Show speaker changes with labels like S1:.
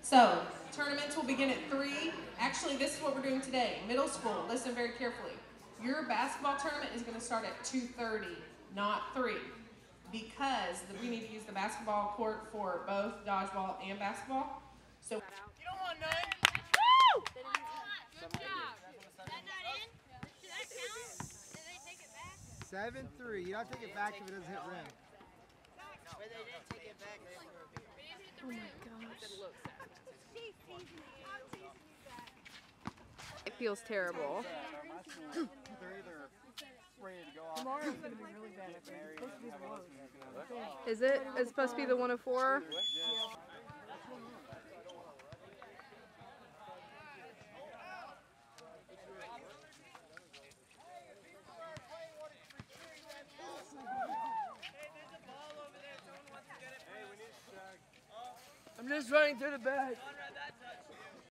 S1: So, tournaments will begin at 3. Actually, this is what we're doing today. Middle school, listen very carefully. Your basketball tournament is going to start at 2:30, not 3. Because we need to use the basketball court for both dodgeball and basketball. So, you don't want none. Woo! Good job. Is that not in? Did that count? Did they take it back?
S2: 7-3. You don't take it back if it doesn't hit rim.
S3: But they didn't take it back.
S4: Oh my gosh. It feels terrible.
S2: They're either ready to go off.
S5: Tomorrow's going to be really bad. It's supposed to be the worst.
S4: Is it? It's supposed to be the 104?
S5: I'm just running through the back.